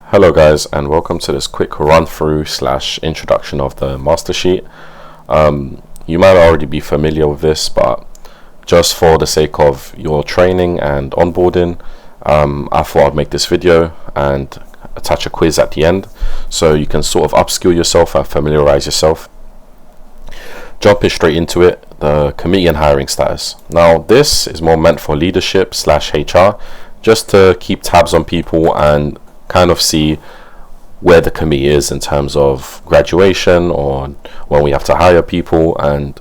Hello guys, and welcome to this quick run through slash introduction of the Mastersheet. You might already be familiar with this, but just for the sake of your training and onboarding, I thought I'd make this video and attach a quiz at the end so you can sort of upskill yourself and familiarize yourself. Jumping straight into it, the committee and hiring status. Now this is more meant for leadership slash HR, just to keep tabs on people and kind of see where the committee is in terms of graduation or when we have to hire people, and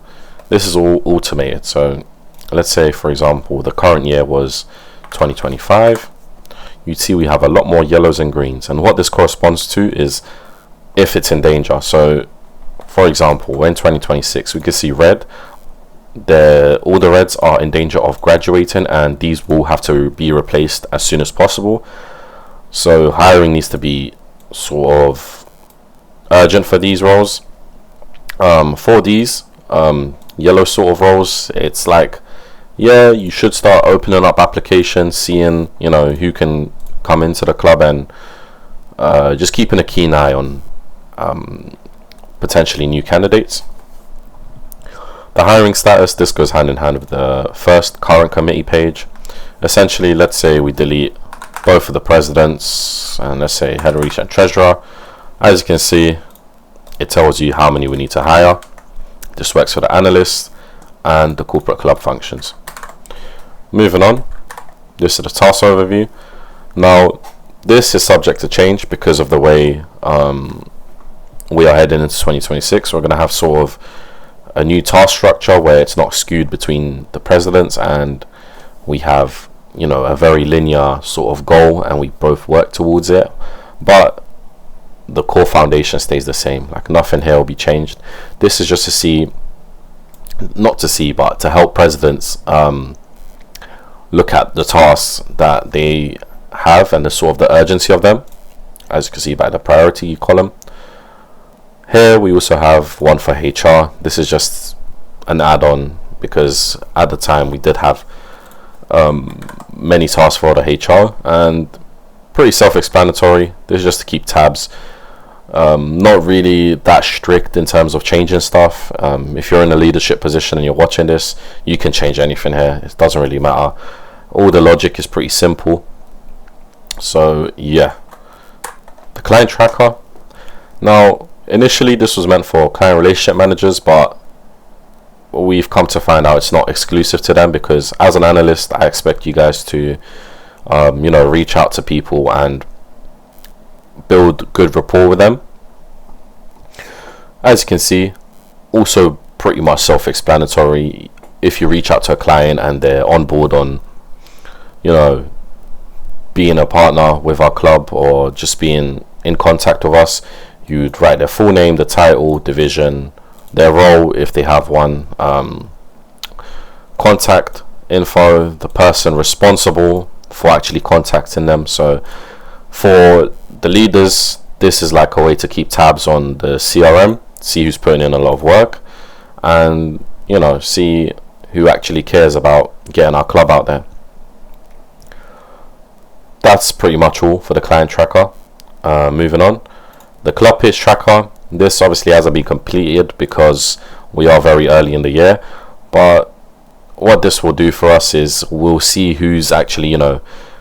this is all automated. So let's say, for example, the current year was 2025. You'd see we have a lot more yellows and greens, and what this corresponds to is if it's in danger. So for example, in 2026 we can see red. All the reds are in danger of graduating, and these will have to be replaced as soon as possible. So hiring needs to be sort of urgent for these roles. For these yellow sort of roles, it's like, yeah, you should start opening up applications, seeing who can come into the club, and just keeping a keen eye on potentially new candidates. The hiring status, this goes hand in hand with the first current committee page. Essentially, let's say we delete both of the presidents and let's say head of research and treasurer. As you can see, it tells you how many we need to hire. This works for the analysts and the corporate club functions. Moving on, this is the task overview. Now this is subject to change because of the way we are heading into 2026. We're going to have sort of a new task structure where it's not skewed between the presidents, and we have a very linear sort of goal and we both work towards it, but the core foundation stays the same. Like nothing here will be changed. This is just but to help presidents look at the tasks that they have and the sort of the urgency of them, as you can see by the priority column. Here we also have one for HR. This is just an add-on because at the time we did have many tasks for the HR, and pretty self-explanatory. This is just to keep tabs. Not really that strict in terms of changing stuff. If you're in a leadership position and you're watching this, you can change anything here. It doesn't really matter. All the logic is pretty simple. So yeah, the client tracker. Now initially this was meant for client relationship managers, but we've come to find out it's not exclusive to them, because as an analyst I expect you guys to reach out to people and build good rapport with them. As you can see, also pretty much self-explanatory. If you reach out to a client and they're on board on being a partner with our club or just being in contact with us, you'd write their full name, the title, division, their role if they have one, contact info, the person responsible for actually contacting them. So for the leaders, this is like a way to keep tabs on the CRM, see who's putting in a lot of work, and see who actually cares about getting our club out there. That's pretty much all for the client tracker. Moving on, the club pitch tracker. This obviously hasn't been completed because we are very early in the year, but what this will do for us is we'll see who's actually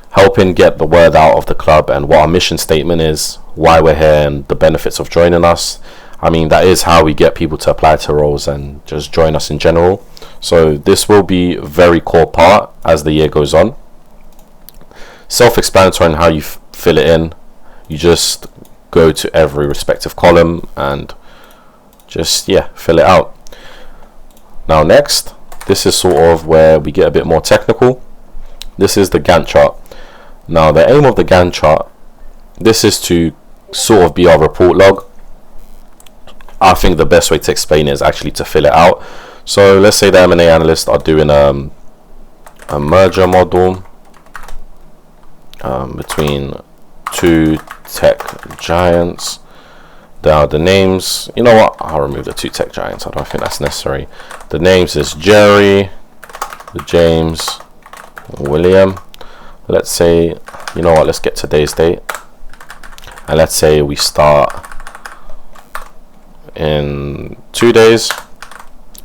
helping get the word out of the club and what our mission statement is, why we're here, and the benefits of joining us. I mean, that is how we get people to apply to roles and just join us in general. So this will be a very core part as the year goes on. Self-explanatory on how you fill it in. You just go to every respective column and just fill it out. Now next, this is sort of where we get a bit more technical. This is the Gantt chart. Now the aim of the Gantt chart, this is to sort of be our report log. I think the best way to explain it is actually to fill it out. So let's say the M&A analysts are doing a merger model between two tech giants. There are the names. You know what? I'll remove the two tech giants. I don't think that's necessary. The names is Jerry, the James, William. Let's say, you know what? Let's get today's date. and let's say we start in 2 days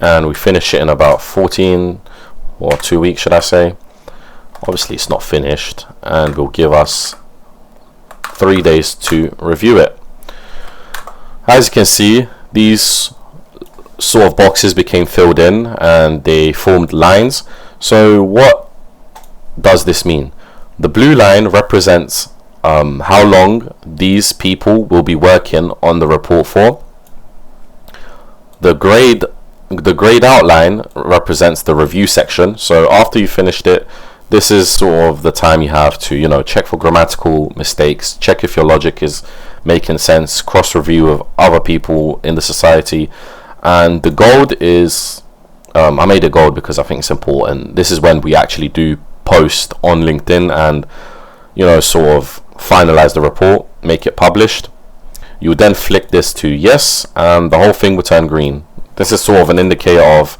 and we finish it in about 14 or 2 weeks, should I say. Obviously it's not finished, and will give us 3 days to review it. As you can see, these sort of boxes became filled in and they formed lines. So what does this mean? The blue line represents how long these people will be working on the report for. The grayed outline represents the review section. So after you finished it, this is sort of the time you have to, you know, check for grammatical mistakes, check if your logic is making sense, cross review with other people in the society. And the gold is, I made it gold because I think it's important. This is when we actually do post on LinkedIn and, you know, sort of finalize the report, make it published. You would then flick this to yes, and the whole thing will turn green. This is sort of an indicator of,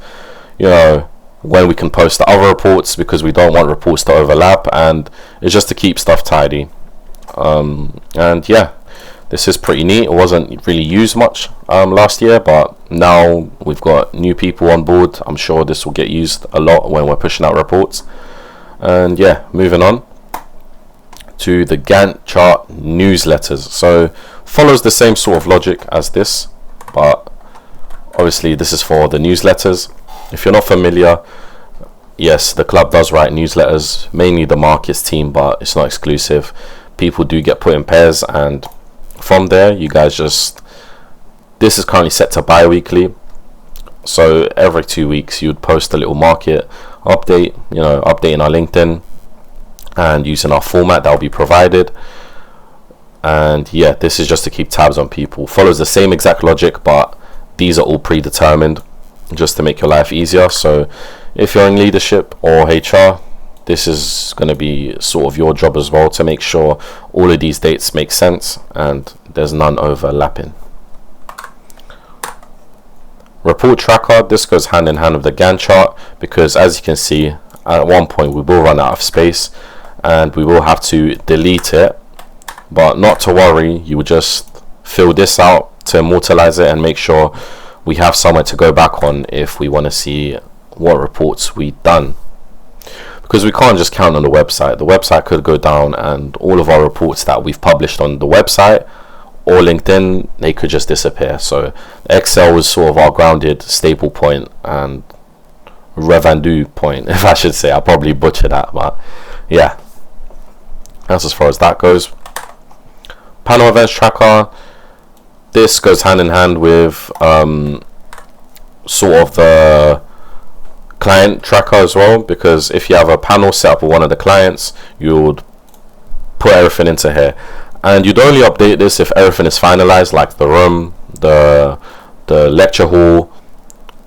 you know, when we can post the other reports, because we don't want reports to overlap, and it's just to keep stuff tidy. And yeah, this is pretty neat. It wasn't really used much last year, but now we've got new people on board. I'm sure this will get used a lot when we're pushing out reports. And yeah, moving on to the Gantt chart newsletters. So follows the same sort of logic as this, but obviously this is for the newsletters. If you're not familiar, yes, the club does write newsletters, mainly the markets team, but it's not exclusive. People do get put in pairs, and from there you guys just, this is currently set to bi-weekly, so every 2 weeks you'd post a little market update, you know, updating our LinkedIn and using our format that will be provided. And yeah, this is just to keep tabs on people. Follows the same exact logic, but these are all predetermined just to make your life easier. So if you're in leadership or HR, this is going to be sort of your job as well to make sure all of these dates make sense and there's none overlapping. Report tracker, this goes hand in hand with the Gantt chart, because as you can see, at one point we will run out of space and we will have to delete it, but not to worry, you will just fill this out to immortalize it and make sure we have somewhere to go back on if we want to see what reports we've done, because we can't just count on the website. The website could go down and all of our reports that we've published on the website or LinkedIn, they could just disappear. So Excel was sort of our grounded staple point and revenue point, if I should say. I'll probably butcher that, but yeah, that's as far as that goes. Panel events tracker, this goes hand in hand with sort of the client tracker as well, because if you have a panel set up with one of the clients, you would put everything into here, and you'd only update this if everything is finalized, like the room, the lecture hall,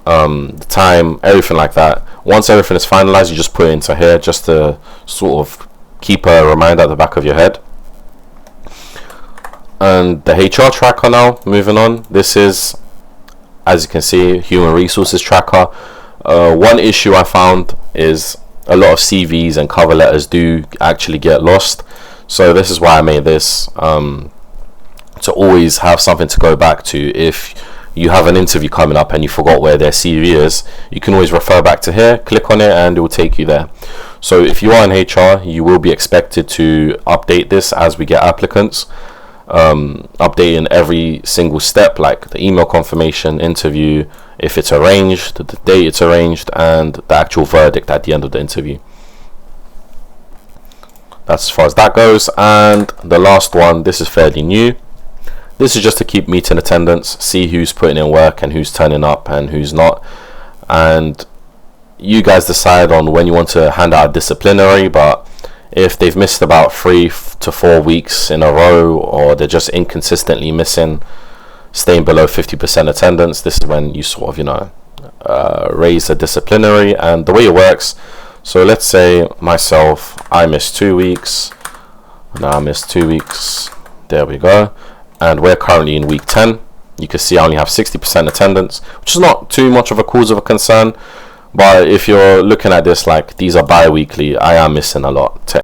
the time, everything like that. Once everything is finalized, you just put it into here just to sort of keep a reminder at the back of your head. And the HR tracker now, moving on, this is, as you can see, human resources tracker. One issue I found is a lot of CVs and cover letters do actually get lost, so this is why I made this, to always have something to go back to. If you have an interview coming up and you forgot where their CV is, you can always refer back to here, click on it, and it will take you there. So if you are in HR, you will be expected to update this as we get applicants, updating every single step, like the email confirmation, interview, if it's arranged, the date it's arranged, and the actual verdict at the end of the interview. That's as far as that goes. And the last one, this is fairly new. This is just to keep meeting attendance, see who's putting in work and who's turning up and who's not, and you guys decide on when you want to hand out a disciplinary. But if they've missed about 3 to 4 weeks in a row, or they're just inconsistently missing, staying below 50% attendance, this is when you sort of, you know, raise a disciplinary. And the way it works, so let's say myself, I missed 2 weeks, now I missed 2 weeks, there we go, and we're currently in week 10. You can see I only have 60% attendance, which is not too much of a cause of a concern, but if you're looking at this like these are bi-weekly, I am missing a lot.